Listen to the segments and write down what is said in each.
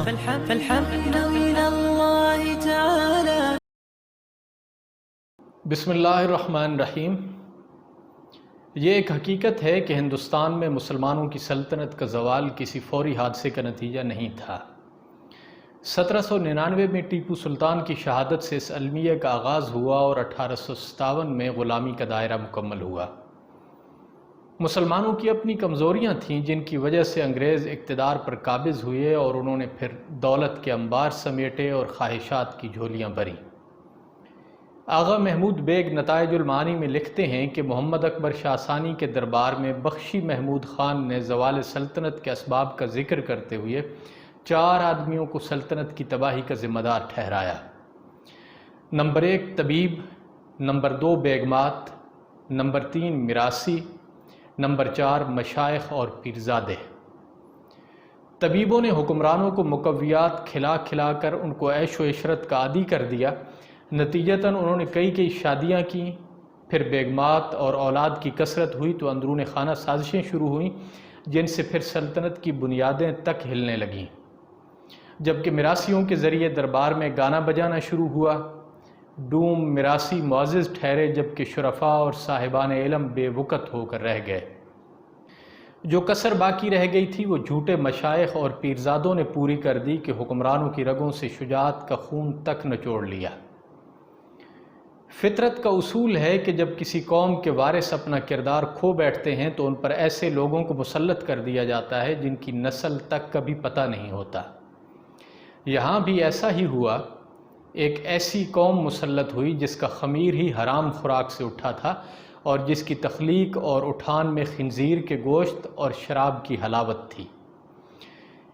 فالحمد من اللہ تعالی۔ بسم اللہ الرحمن الرحیم۔ یہ ایک حقیقت ہے کہ ہندوستان میں مسلمانوں کی سلطنت کا زوال کسی فوری حادثے کا نتیجہ نہیں تھا۔ 1799 میں ٹیپو سلطان کی شہادت سے اس المیہ کا آغاز ہوا اور 1857 میں غلامی کا دائرہ مکمل ہوا۔ مسلمانوں کی اپنی کمزوریاں تھیں جن کی وجہ سے انگریز اقتدار پر قابض ہوئے اور انہوں نے پھر دولت کے انبار سمیٹے اور خواہشات کی جھولیاں بھریں۔ آغا محمود بیگ نتائج المعانی میں لکھتے ہیں کہ محمد اکبر شاہ ثانی کے دربار میں بخشی محمود خان نے زوال سلطنت کے اسباب کا ذکر کرتے ہوئے 4 آدمیوں کو سلطنت کی تباہی کا ذمہ دار ٹھہرایا۔ نمبر 1 طبیب، نمبر 2 بیگمات، نمبر 3 میراثی، نمبر 4 مشائخ اور پیرزادے۔ طبیبوں نے حکمرانوں کو مقویات کھلا کھلا کر ان کو عیش و عشرت کا عادی کر دیا۔ نتیجتاً انہوں نے کئی شادیاں کیں، پھر بیگمات اور اولاد کی کثرت ہوئی تو اندرون خانہ سازشیں شروع ہوئیں جن سے پھر سلطنت کی بنیادیں تک ہلنے لگیں۔ جبکہ میراثیوں کے ذریعے دربار میں گانا بجانا شروع ہوا۔ ڈوم میراثی معزز ٹھہرے جبکہ شرفاء اور صاحبان علم بے وقت ہو کر رہ گئے۔ جو کسر باقی رہ گئی تھی وہ جھوٹے مشائخ اور پیرزادوں نے پوری کر دی کہ حکمرانوں کی رگوں سے شجاعت کا خون تک نچوڑ لیا۔ فطرت کا اصول ہے کہ جب کسی قوم کے وارث اپنا کردار کھو بیٹھتے ہیں تو ان پر ایسے لوگوں کو مسلط کر دیا جاتا ہے جن کی نسل تک کبھی پتہ نہیں ہوتا۔ یہاں بھی ایسا ہی ہوا۔ ایک ایسی قوم مسلط ہوئی جس کا خمیر ہی حرام خوراک سے اٹھا تھا اور جس کی تخلیق اور اٹھان میں خنزیر کے گوشت اور شراب کی حلاوت تھی۔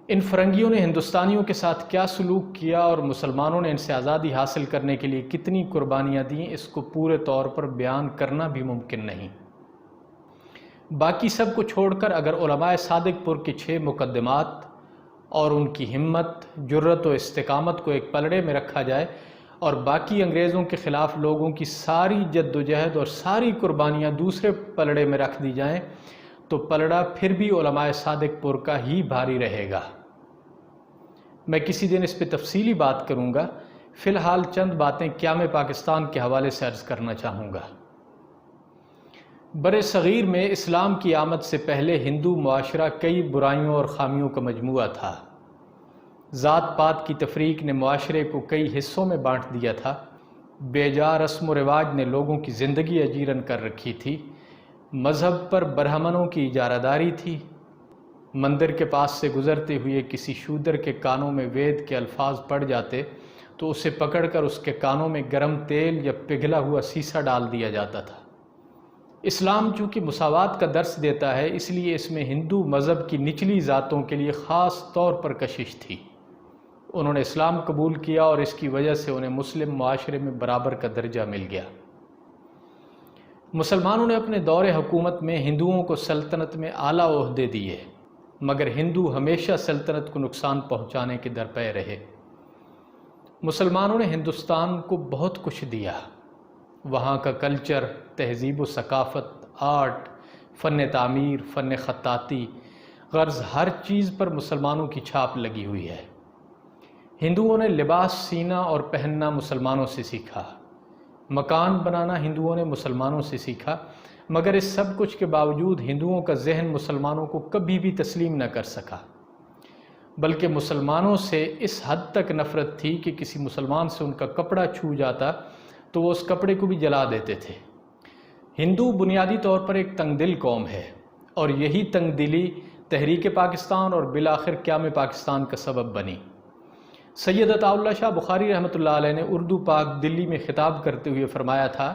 ان فرنگیوں نے ہندوستانیوں کے ساتھ کیا سلوک کیا اور مسلمانوں نے ان سے آزادی حاصل کرنے کے لیے کتنی قربانیاں دیں، اس کو پورے طور پر بیان کرنا بھی ممکن نہیں۔ باقی سب کو چھوڑ کر اگر علماء صادق پور کے 6 مقدمات اور ان کی ہمت، جرت و استقامت کو ایک پلڑے میں رکھا جائے اور باقی انگریزوں کے خلاف لوگوں کی ساری جد و جہد اور ساری قربانیاں دوسرے پلڑے میں رکھ دی جائیں تو پلڑا پھر بھی علماء صادق پور کا ہی بھاری رہے گا۔ میں کسی دن اس پہ تفصیلی بات کروں گا۔ فی الحال چند باتیں قیام پاکستان کے حوالے سے عرض کرنا چاہوں گا۔ بر صغیر میں اسلام کی آمد سے پہلے ہندو معاشرہ کئی برائیوں اور خامیوں کا مجموعہ تھا۔ ذات پات کی تفریق نے معاشرے کو کئی حصوں میں بانٹ دیا تھا۔ بے جا رسم و رواج نے لوگوں کی زندگی اجیرن کر رکھی تھی۔ مذہب پر برہمنوں کی اجارہ داری تھی۔ مندر کے پاس سے گزرتے ہوئے کسی شودر کے کانوں میں وید کے الفاظ پڑ جاتے تو اسے پکڑ کر اس کے کانوں میں گرم تیل یا پگھلا ہوا سیسا ڈال دیا جاتا تھا۔ اسلام چونکہ مساوات کا درس دیتا ہے اس لیے اس میں ہندو مذہب کی نچلی ذاتوں کے لیے خاص طور پر کشش تھی۔ انہوں نے اسلام قبول کیا اور اس کی وجہ سے انہیں مسلم معاشرے میں برابر کا درجہ مل گیا۔ مسلمانوں نے اپنے دور حکومت میں ہندوؤں کو سلطنت میں اعلیٰ عہدے دیے، مگر ہندو ہمیشہ سلطنت کو نقصان پہنچانے کے درپے رہے۔ مسلمانوں نے ہندوستان کو بہت کچھ دیا۔ وہاں کا کلچر، تہذیب و ثقافت، آرٹ، فن تعمیر، فن خطاطی، غرض ہر چیز پر مسلمانوں کی چھاپ لگی ہوئی ہے۔ ہندوؤں نے لباس سینا اور پہننا مسلمانوں سے سیکھا۔ مکان بنانا ہندوؤں نے مسلمانوں سے سیکھا، مگر اس سب کچھ کے باوجود ہندوؤں کا ذہن مسلمانوں کو کبھی بھی تسلیم نہ کر سکا، بلکہ مسلمانوں سے اس حد تک نفرت تھی کہ کسی مسلمان سے ان کا کپڑا چھو جاتا تو وہ اس کپڑے کو بھی جلا دیتے تھے۔ ہندو بنیادی طور پر ایک تنگ دل قوم ہے اور یہی تنگ دلی تحریک پاکستان اور بالآخر قیام پاکستان کا سبب بنی۔ سید عطا اللہ شاہ بخاری رحمۃ اللہ علیہ نے اردو پاک دلی میں خطاب کرتے ہوئے فرمایا تھا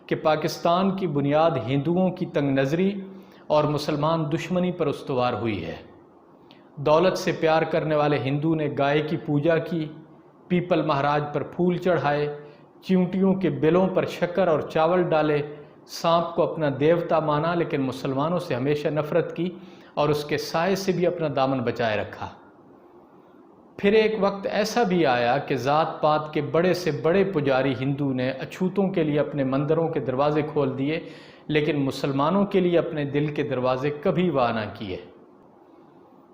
کہ پاکستان کی بنیاد ہندوؤں کی تنگ نظری اور مسلمان دشمنی پر استوار ہوئی ہے۔ دولت سے پیار کرنے والے ہندو نے گائے کی پوجا کی، پیپل مہاراج پر پھول چڑھائے، چیونٹیوں کے بلوں پر شکر اور چاول ڈالے، سانپ کو اپنا دیوتا مانا، لیکن مسلمانوں سے ہمیشہ نفرت کی اور اس کے سائے سے بھی اپنا دامن بچائے رکھا۔ پھر ایک وقت ایسا بھی آیا کہ ذات پات کے بڑے سے بڑے پجاری ہندو نے اچھوتوں کے لیے اپنے مندروں کے دروازے کھول دیے، لیکن مسلمانوں کے لیے اپنے دل کے دروازے کبھی وا نہ کیے۔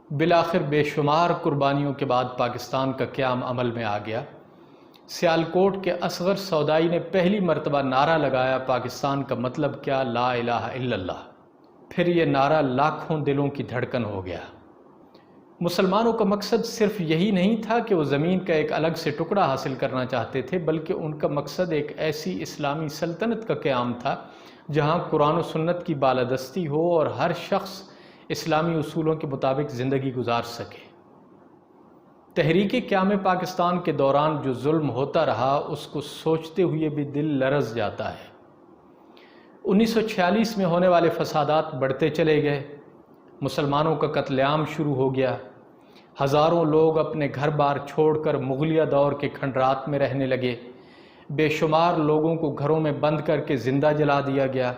بالآخر بے شمار قربانیوں کے بعد پاکستان کا قیام عمل میں آ گیا۔ سیالکوٹ کے اصغر سودائی نے پہلی مرتبہ نعرہ لگایا، پاکستان کا مطلب کیا؟ لا الہ الا اللہ۔ پھر یہ نعرہ لاکھوں دلوں کی دھڑکن ہو گیا۔ مسلمانوں کا مقصد صرف یہی نہیں تھا کہ وہ زمین کا ایک الگ سے ٹکڑا حاصل کرنا چاہتے تھے، بلکہ ان کا مقصد ایک ایسی اسلامی سلطنت کا قیام تھا جہاں قرآن و سنت کی بالادستی ہو اور ہر شخص اسلامی اصولوں کے مطابق زندگی گزار سکے۔ تحریک قیام پاکستان کے دوران جو ظلم ہوتا رہا اس کو سوچتے ہوئے بھی دل لرز جاتا ہے۔ 1946 میں ہونے والے فسادات بڑھتے چلے گئے، مسلمانوں کا قتل عام شروع ہو گیا، ہزاروں لوگ اپنے گھر بار چھوڑ کر مغلیہ دور کے کھنڈرات میں رہنے لگے، بے شمار لوگوں کو گھروں میں بند کر کے زندہ جلا دیا گیا،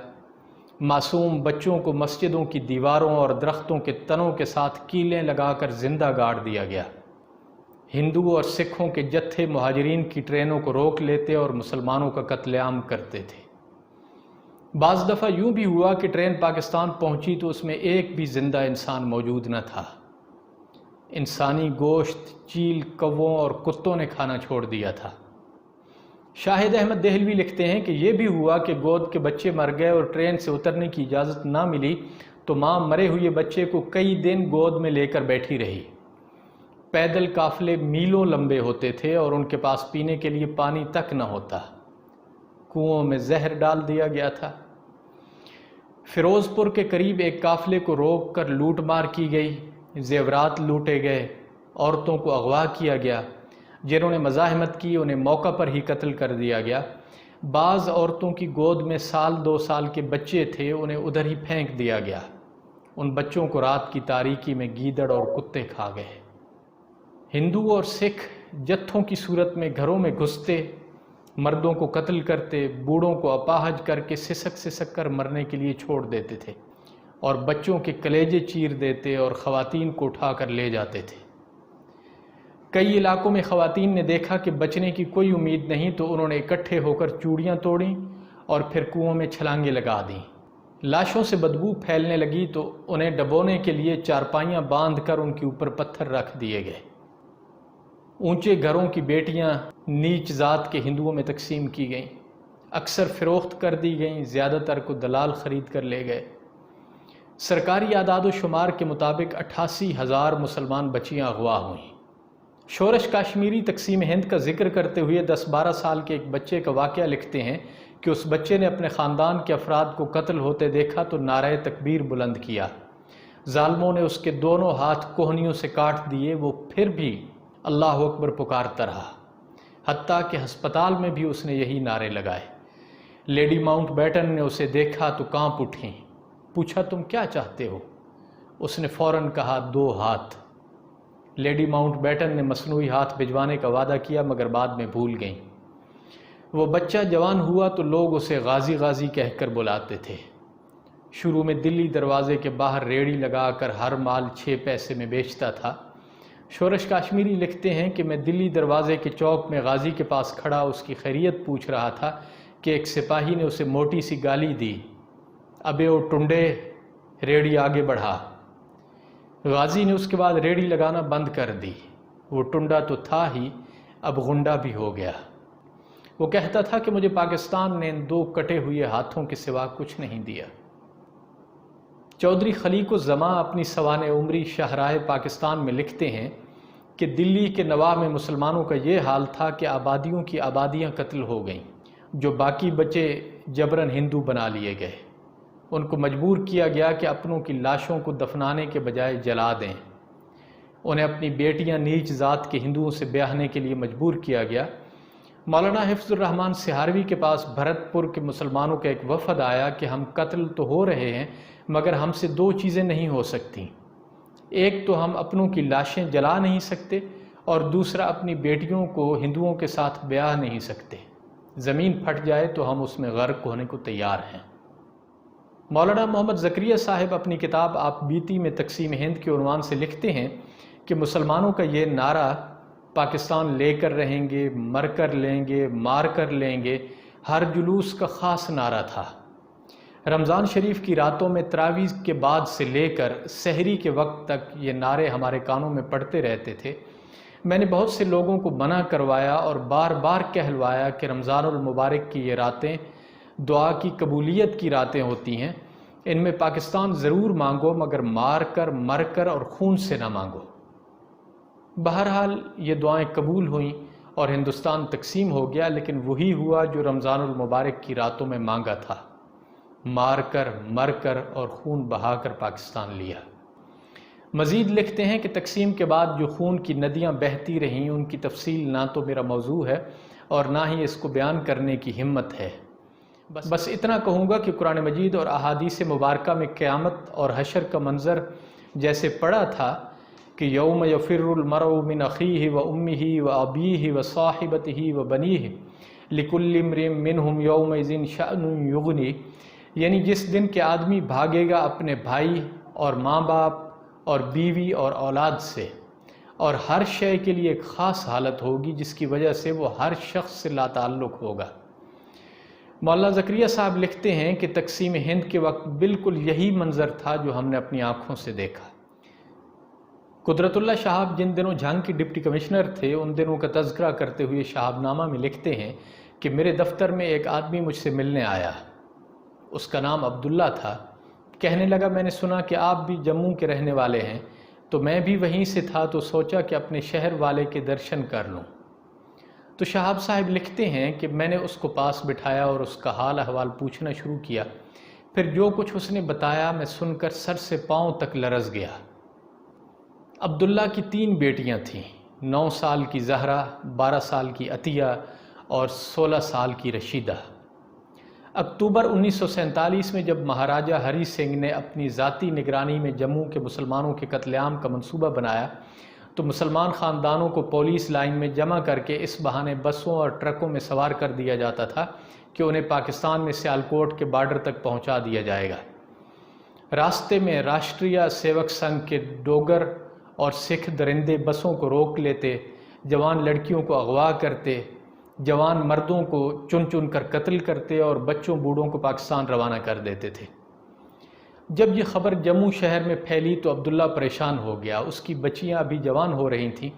معصوم بچوں کو مسجدوں کی دیواروں اور درختوں کے تنوں کے ساتھ کیلیں لگا کر زندہ گاڑ دیا گیا۔ ہندو اور سکھوں کے جتھے مہاجرین کی ٹرینوں کو روک لیتے اور مسلمانوں کا قتل عام کرتے تھے۔ بعض دفعہ یوں بھی ہوا کہ ٹرین پاکستان پہنچی تو اس میں ایک بھی زندہ انسان موجود نہ تھا۔ انسانی گوشت چیل، کووں اور کتوں نے کھانا چھوڑ دیا تھا۔ شاہد احمد دہلوی لکھتے ہیں کہ یہ بھی ہوا کہ گود کے بچے مر گئے اور ٹرین سے اترنے کی اجازت نہ ملی تو ماں مرے ہوئے بچے کو کئی دن گود میں لے کر بیٹھی رہی۔ پیدل قافلے میلوں لمبے ہوتے تھے اور ان کے پاس پینے کے لیے پانی تک نہ ہوتا، کنووں میں زہر ڈال دیا گیا تھا۔ فیروز پور کے قریب ایک قافلے کو روک کر لوٹ مار کی گئی، زیورات لوٹے گئے، عورتوں کو اغوا کیا گیا، جنہوں نے مزاحمت کی انہیں موقع پر ہی قتل کر دیا گیا۔ بعض عورتوں کی گود میں 1-2 سال کے بچے تھے، انہیں ادھر ہی پھینک دیا گیا۔ ان بچوں کو رات کی تاریکی میں گیدڑ اور کتے کھا گئے۔ ہندو اور سکھ جتھوں کی صورت میں گھروں میں گھستے، مردوں کو قتل کرتے، بوڑھوں کو اپاہج کر کے سسک کر مرنے کے لیے چھوڑ دیتے تھے اور بچوں کے کلیجے چیر دیتے اور خواتین کو اٹھا کر لے جاتے تھے۔ کئی علاقوں میں خواتین نے دیکھا کہ بچنے کی کوئی امید نہیں تو انہوں نے اکٹھے ہو کر چوڑیاں توڑیں اور پھر کنووں میں چھلانگیں لگا دیں۔ لاشوں سے بدبو پھیلنے لگی تو انہیں ڈبونے کے لیے چارپائیاں باندھ کر ان کے اوپر پتھر رکھ دیے گئے۔ اونچے گھروں کی بیٹیاں نیچ ذات کے ہندوؤں میں تقسیم کی گئیں، اکثر فروخت کر دی گئیں، زیادہ تر کو دلال خرید کر لے گئے۔ سرکاری اعداد و شمار کے مطابق 88,000 مسلمان بچیاں اغوا ہوئیں۔ شورش کاشمیری تقسیم ہند کا ذکر کرتے ہوئے 10-12 سال کے ایک بچے کا واقعہ لکھتے ہیں کہ اس بچے نے اپنے خاندان کے افراد کو قتل ہوتے دیکھا تو نعرہ تکبیر بلند کیا۔ ظالموں نے اس کے دونوں ہاتھ کوہنیوں سے کاٹ دیے، وہ پھر بھی اللہ اکبر پکارتا رہا، حتیٰ کہ ہسپتال میں بھی اس نے یہی نعرے لگائے۔ لیڈی ماؤنٹ بیٹن نے اسے دیکھا تو کانپ اٹھیں، پوچھا تم کیا چاہتے ہو؟ اس نے فوراً کہا 2 ہاتھ۔ لیڈی ماؤنٹ بیٹن نے مصنوعی ہاتھ بھجوانے کا وعدہ کیا مگر بعد میں بھول گئیں۔ وہ بچہ جوان ہوا تو لوگ اسے غازی غازی کہہ کر بلاتے تھے۔ شروع میں دلی دروازے کے باہر ریڑھی لگا کر ہر مال 6 پیسے میں بیچتا تھا۔ شورش کاشمیری لکھتے ہیں کہ میں دلی دروازے کے چوک میں غازی کے پاس کھڑا اس کی خیریت پوچھ رہا تھا کہ ایک سپاہی نے اسے موٹی سی گالی دی، ابے او ٹنڈے، ریڑھی آگے بڑھا۔ غازی نے اس کے بعد ریڑھی لگانا بند کر دی۔ وہ ٹنڈا تو تھا ہی، اب غنڈا بھی ہو گیا۔ وہ کہتا تھا کہ مجھے پاکستان نے ان 2 کٹے ہوئے ہاتھوں کے سوا کچھ نہیں دیا۔ چودھری خلیق الزماں اپنی سوانح عمری شاہراہ پاکستان میں لکھتے ہیں کہ دلی کے نواح میں مسلمانوں کا یہ حال تھا کہ آبادیوں کی آبادیاں قتل ہو گئیں، جو باقی بچے جبراً ہندو بنا لیے گئے۔ ان کو مجبور کیا گیا کہ اپنوں کی لاشوں کو دفنانے کے بجائے جلا دیں۔ انہیں اپنی بیٹیاں نیچ ذات کے ہندوؤں سے بیاہنے کے لیے مجبور کیا گیا۔ مولانا حفظ الرحمن سہاروی کے پاس بھرت پور کے مسلمانوں کا ایک وفد آیا کہ ہم قتل تو ہو رہے ہیں مگر ہم سے 2 چیزیں نہیں ہو سکتی، ایک تو ہم اپنوں کی لاشیں جلا نہیں سکتے اور دوسرا اپنی بیٹیوں کو ہندوؤں کے ساتھ بیاہ نہیں سکتے، زمین پھٹ جائے تو ہم اس میں غرق ہونے کو تیار ہیں۔ مولانا محمد زکریا صاحب اپنی کتاب آپ بیتی میں تقسیم ہند کے عنوان سے لکھتے ہیں کہ مسلمانوں کا یہ نعرہ پاکستان لے کر رہیں گے، مر کر لیں گے، مار کر لیں گے، ہر جلوس کا خاص نعرہ تھا۔ رمضان شریف کی راتوں میں تراویح کے بعد سے لے کر سحری کے وقت تک یہ نعرے ہمارے کانوں میں پڑتے رہتے تھے۔ میں نے بہت سے لوگوں کو منع کروایا اور بار بار کہلوایا کہ رمضان المبارک کی یہ راتیں دعا کی قبولیت کی راتیں ہوتی ہیں، ان میں پاکستان ضرور مانگو مگر مار کر، مر کر اور خون سے نہ مانگو۔ بہرحال یہ دعائیں قبول ہوئیں اور ہندوستان تقسیم ہو گیا، لیکن وہی ہوا جو رمضان المبارک کی راتوں میں مانگا تھا، مار کر، مر کر اور خون بہا کر پاکستان لیا۔ مزید لکھتے ہیں کہ تقسیم کے بعد جو خون کی ندیاں بہتی رہیں ان کی تفصیل نہ تو میرا موضوع ہے اور نہ ہی اس کو بیان کرنے کی ہمت ہے۔ بس اتنا کہوں گا کہ قرآن مجید اور احادیث مبارکہ میں قیامت اور حشر کا منظر جیسے پڑا تھا کہ یوم یفر المرء من اخیہ و امہ و ابیہ و صاحبتہ و بنیہ لکل امرئ منہم یومئذ شأن یغنی، یعنی جس دن کہ آدمی بھاگے گا اپنے بھائی اور ماں باپ اور بیوی اور اولاد سے، اور ہر شے کے لیے ایک خاص حالت ہوگی جس کی وجہ سے وہ ہر شخص سے لا تعلق ہوگا۔ مولانا زکریا صاحب لکھتے ہیں کہ تقسیم ہند کے وقت بالکل یہی منظر تھا جو ہم نے اپنی آنکھوں سے دیکھا۔ قدرت اللہ شہاب جن دنوں جھنگ کے ڈپٹی کمشنر تھے ان دنوں کا تذکرہ کرتے ہوئے شہاب نامہ میں لکھتے ہیں کہ میرے دفتر میں ایک آدمی مجھ سے ملنے آیا، اس کا نام عبداللہ تھا۔ کہنے لگا میں نے سنا کہ آپ بھی جموں کے رہنے والے ہیں، تو میں بھی وہیں سے تھا تو سوچا کہ اپنے شہر والے کے درشن کر لوں۔ تو شہاب صاحب لکھتے ہیں کہ میں نے اس کو پاس بٹھایا اور اس کا حال احوال پوچھنا شروع کیا۔ پھر جو کچھ اس نے بتایا میں سن کر سر سے پاؤں تک لرز گیا۔ عبداللہ کی 3 بیٹیاں تھیں، 9 سال کی زہرا، 12 سال کی عطیہ اور 16 سال کی رشیدہ۔ اکتوبر 1947 میں جب مہاراجہ ہری سنگھ نے اپنی ذاتی نگرانی میں جموں کے مسلمانوں کے قتل عام کا منصوبہ بنایا تو مسلمان خاندانوں کو پولیس لائن میں جمع کر کے اس بہانے بسوں اور ٹرکوں میں سوار کر دیا جاتا تھا کہ انہیں پاکستان میں سیالکوٹ کے بارڈر تک پہنچا دیا جائے گا۔ راستے میں راشٹریہ سیوک سنگھ کے ڈوگر اور سکھ درندے بسوں کو روک لیتے، جوان لڑکیوں کو اغوا کرتے، جوان مردوں کو چن چن کر قتل کرتے اور بچوں بوڑھوں کو پاکستان روانہ کر دیتے تھے۔ جب یہ خبر جموں شہر میں پھیلی تو عبداللہ پریشان ہو گیا، اس کی بچیاں ابھی جوان ہو رہی تھیں۔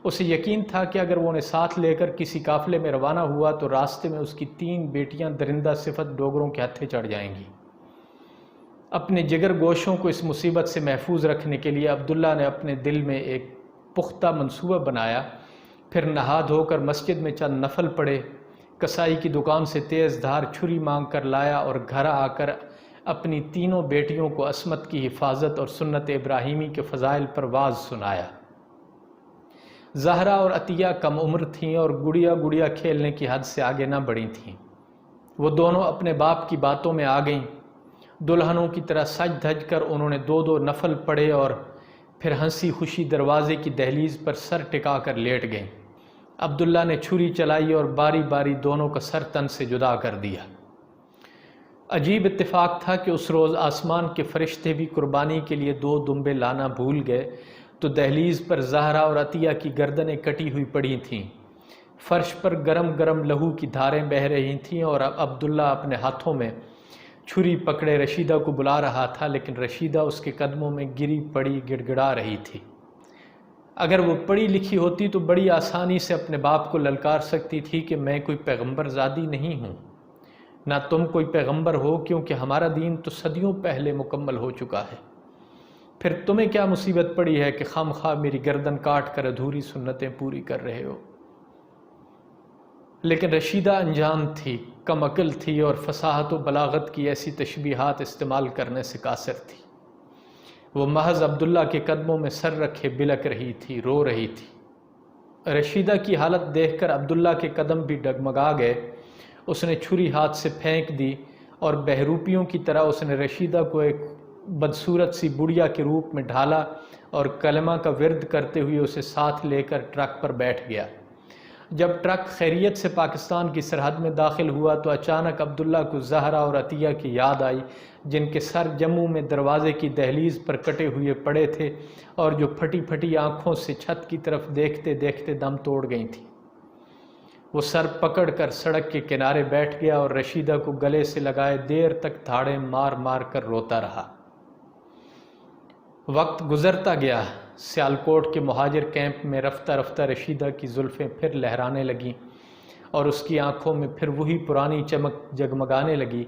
اسے یقین تھا کہ اگر وہ انہیں ساتھ لے کر کسی قافلے میں روانہ ہوا تو راستے میں اس کی 3 بیٹیاں درندہ صفت ڈوگروں کے ہتھے چڑھ جائیں گی۔ اپنے جگر گوشوں کو اس مصیبت سے محفوظ رکھنے کے لیے عبداللہ نے اپنے دل میں ایک پختہ منصوبہ بنایا، پھر نہا دھو کر مسجد میں چند نفل پڑھے، کسائی کی دکان سے تیز دھار چھری مانگ کر لایا اور گھر آ کر اپنی 3 بیٹیوں کو عصمت کی حفاظت اور سنت ابراہیمی کے فضائل پر واعظ سنایا۔ زہرا اور عطیہ کم عمر تھیں اور گڑیا گڑیا کھیلنے کی حد سے آگے نہ بڑھی تھیں۔ وہ دونوں اپنے باپ کی باتوں میں آ گئیں۔ دلہنوں کی طرح سج دھج کر انہوں نے 2 نفل پڑھے اور پھر ہنسی خوشی دروازے کی دہلیز پر سر ٹکا کر لیٹ گئیں۔ عبداللہ نے چھری چلائی اور باری باری دونوں کا سر تن سے جدا کر دیا۔ عجیب اتفاق تھا کہ اس روز آسمان کے فرشتے بھی قربانی کے لیے 2 دمبے لانا بھول گئے تو دہلیز پر زہرا اور عطیہ کی گردنیں کٹی ہوئی پڑی تھیں، فرش پر گرم گرم لہو کی دھاریں بہہ رہی تھیں اور عبداللہ اپنے ہاتھوں میں چھری پکڑے رشیدہ کو بلا رہا تھا، لیکن رشیدہ اس کے قدموں میں گری پڑی گڑ گڑا رہی تھی۔ اگر وہ پڑھی لکھی ہوتی تو بڑی آسانی سے اپنے باپ کو للکار سکتی تھی کہ میں کوئی پیغمبر زادی نہیں ہوں، نہ تم کوئی پیغمبر ہو، کیونکہ ہمارا دین تو صدیوں پہلے مکمل ہو چکا ہے۔ پھر تمہیں کیا مصیبت پڑی ہے کہ خام خواہ میری گردن کاٹ کر ادھوری سنتیں پوری کر رہے ہو؟ لیکن رشیدہ انجان تھی، کم عقل تھی اور فصاحت و بلاغت کی ایسی تشبیہات استعمال کرنے سے قاصر تھی۔ وہ محض عبداللہ کے قدموں میں سر رکھے بلک رہی تھی، رو رہی تھی۔ رشیدہ کی حالت دیکھ کر عبداللہ کے قدم بھی ڈگمگا گئے۔ اس نے چھری ہاتھ سے پھینک دی اور بہروپیوں کی طرح اس نے رشیدہ کو ایک بدصورت سی بڑھیا کے روپ میں ڈھالا اور کلمہ کا ورد کرتے ہوئے اسے ساتھ لے کر ٹرک پر بیٹھ گیا۔ جب ٹرک خیریت سے پاکستان کی سرحد میں داخل ہوا تو اچانک عبداللہ کو زہرا اور عطیہ کی یاد آئی، جن کے سر جموں میں دروازے کی دہلیز پر کٹے ہوئے پڑے تھے اور جو پھٹی پھٹی آنکھوں سے چھت کی طرف دیکھتے دیکھتے دم توڑ گئی تھیں۔ وہ سر پکڑ کر سڑک کے کنارے بیٹھ گیا اور رشیدہ کو گلے سے لگائے دیر تک تھاڑے مار مار کر روتا رہا۔ وقت گزرتا گیا۔ سیالکوٹ کے مہاجر کیمپ میں رفتہ رفتہ رشیدہ کی زلفیں پھر لہرانے لگیں اور اس کی آنکھوں میں پھر وہی پرانی چمک جگمگانے لگی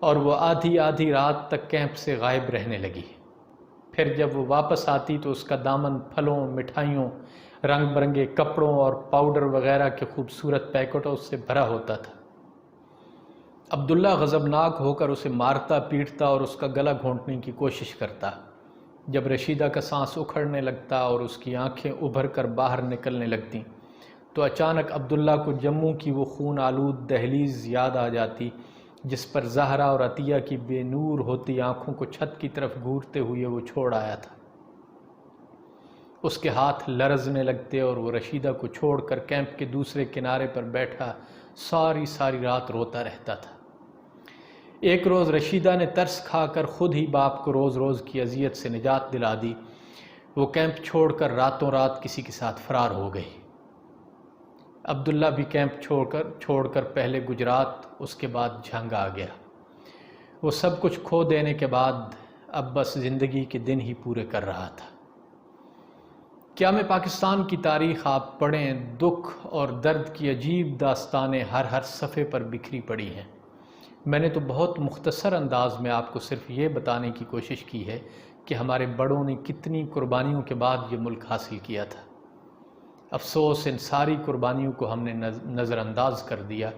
اور وہ آدھی آدھی رات تک کیمپ سے غائب رہنے لگی۔ پھر جب وہ واپس آتی تو اس کا دامن پھلوں، مٹھائیوں، رنگ برنگے کپڑوں اور پاؤڈر وغیرہ کے خوبصورت پیکٹوں سے بھرا ہوتا تھا۔ عبداللہ غضبناک ہو کر اسے مارتا پیٹتا اور اس کا گلا گھونٹنے کی کوشش کرتا۔ جب رشیدہ کا سانس اکھڑنے لگتا اور اس کی آنکھیں ابھر کر باہر نکلنے لگتیں تو اچانک عبداللہ کو جموں کی وہ خون آلود دہلیز یاد آ جاتی جس پر زہرا اور عطیہ کی بے نور ہوتی آنکھوں کو چھت کی طرف گھورتے ہوئے وہ چھوڑ آیا تھا۔ اس کے ہاتھ لرزنے لگتے اور وہ رشیدہ کو چھوڑ کر کیمپ کے دوسرے کنارے پر بیٹھا ساری رات روتا رہتا تھا۔ ایک روز رشیدہ نے ترس کھا کر خود ہی باپ کو روز روز کی اذیت سے نجات دلا دی۔ وہ کیمپ چھوڑ کر راتوں رات کسی کے ساتھ فرار ہو گئی۔ عبداللہ بھی کیمپ چھوڑ کر پہلے گجرات، اس کے بعد جھنگ آ گیا۔ وہ سب کچھ کھو دینے کے بعد اب بس زندگی کے دن ہی پورے کر رہا تھا۔ کیا میں پاکستان کی تاریخ آپ پڑھیں، دکھ اور درد کی عجیب داستانیں ہر صفحے پر بکھری پڑی ہیں۔ میں نے تو بہت مختصر انداز میں آپ کو صرف یہ بتانے کی کوشش کی ہے کہ ہمارے بڑوں نے کتنی قربانیوں کے بعد یہ ملک حاصل کیا تھا۔ افسوس ان ساری قربانیوں کو ہم نے نظر انداز کر دیا۔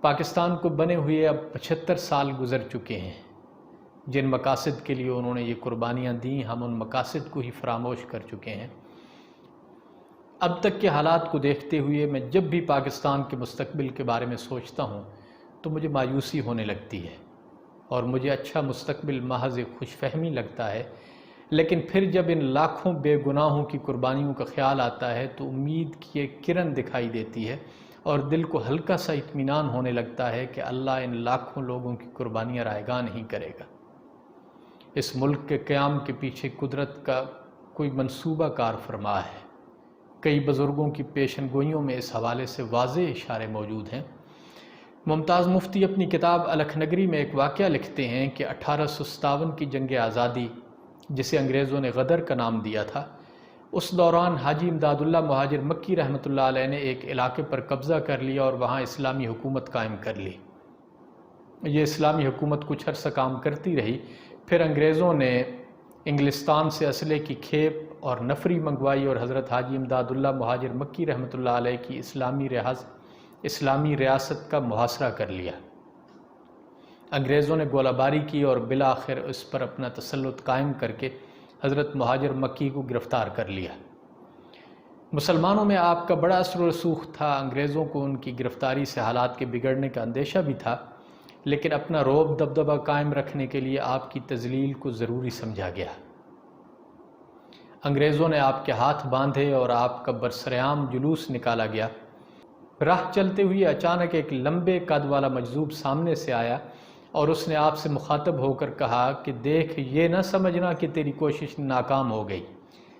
پاکستان کو بنے ہوئے اب 75 سال گزر چکے ہیں۔ جن مقاصد کے لیے انہوں نے یہ قربانیاں دیں، ہم ان مقاصد کو ہی فراموش کر چکے ہیں۔ اب تک کے حالات کو دیکھتے ہوئے میں جب بھی پاکستان کے مستقبل کے بارے میں سوچتا ہوں تو مجھے مایوسی ہونے لگتی ہے اور مجھے اچھا مستقبل محض خوش فہمی لگتا ہے، لیکن پھر جب ان لاکھوں بے گناہوں کی قربانیوں کا خیال آتا ہے تو امید کی ایک کرن دکھائی دیتی ہے اور دل کو ہلکا سا اطمینان ہونے لگتا ہے کہ اللہ ان لاکھوں لوگوں کی قربانیاں رائگاں نہیں کرے گا۔ اس ملک کے قیام کے پیچھے قدرت کا کوئی منصوبہ کار فرما ہے۔ کئی بزرگوں کی پیشن گوئیوں میں اس حوالے سے واضح اشارے موجود ہیں۔ ممتاز مفتی اپنی کتاب الکھنگری میں ایک واقعہ لکھتے ہیں کہ 1857 کی جنگ آزادی، جسے انگریزوں نے غدر کا نام دیا تھا، اس دوران حاجی امداد اللہ مہاجر مکی رحمۃ اللہ علیہ نے ایک علاقے پر قبضہ کر لیا اور وہاں اسلامی حکومت قائم کر لی۔ یہ اسلامی حکومت کچھ عرصہ کام کرتی رہی، پھر انگریزوں نے انگلستان سے اسلحے کی کھیپ اور نفری منگوائی اور حضرت حاجی امداد اللہ مہاجر مکی رحمۃ اللہ علیہ کی اسلامی ریاست کا محاصرہ کر لیا۔ انگریزوں نے گولہ باری کی اور بالآخر اس پر اپنا تسلط قائم کر کے حضرت مہاجر مکی کو گرفتار کر لیا۔ مسلمانوں میں آپ کا بڑا اثر و رسوخ تھا۔ انگریزوں کو ان کی گرفتاری سے حالات کے بگڑنے کا اندیشہ بھی تھا، لیکن اپنا رعب دبدبہ قائم رکھنے کے لیے آپ کی تذلیل کو ضروری سمجھا گیا۔ انگریزوں نے آپ کے ہاتھ باندھے اور آپ کا برسرعام جلوس نکالا گیا۔ راہ چلتے ہوئے اچانک ایک لمبے قد والا مجذوب سامنے سے آیا اور اس نے آپ سے مخاطب ہو کر کہا کہ دیکھ، یہ نہ سمجھنا کہ تیری کوشش ناکام ہو گئی۔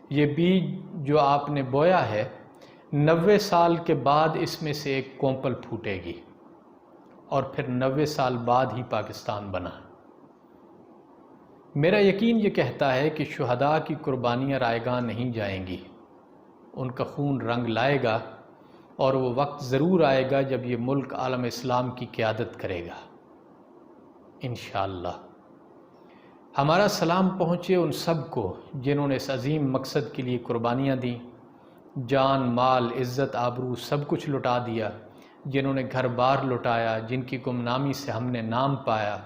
یہ بیج جو آپ نے بویا ہے، 90 سال کے بعد اس میں سے ایک کونپل پھوٹے گی اور پھر 90 سال بعد ہی پاکستان بنا۔ میرا یقین یہ کہتا ہے کہ شہداء کی قربانیاں رائگاں نہیں جائیں گی، ان کا خون رنگ لائے گا اور وہ وقت ضرور آئے گا جب یہ ملک عالم اسلام کی قیادت کرے گا انشاءاللہ۔ ہمارا سلام پہنچے ان سب کو جنہوں نے اس عظیم مقصد کے لیے قربانیاں دیں، جان، مال، عزت، آبرو سب کچھ لٹا دیا، جنہوں نے گھر بار لٹایا، جن کی گمنامی سے ہم نے نام پایا،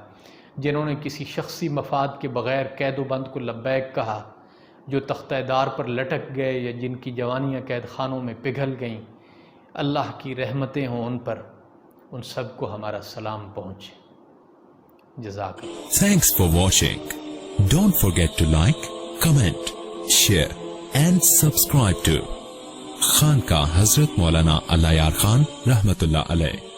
جنہوں نے کسی شخصی مفاد کے بغیر قید و بند کو لبیک کہا، جو تختہ دار پر لٹک گئے یا جن کی جوانیاں قید خانوں میں پگھل گئیں۔ اللہ کی رحمتیں ہوں ان پر، ان سب کو ہمارا سلام پہنچے۔ جزاک اللہ۔ Thanks for watching. Don't forget to like, comment, share and subscribe to خانقاہ حضرت مولانا الایار خان رحمۃ اللہ علیہ۔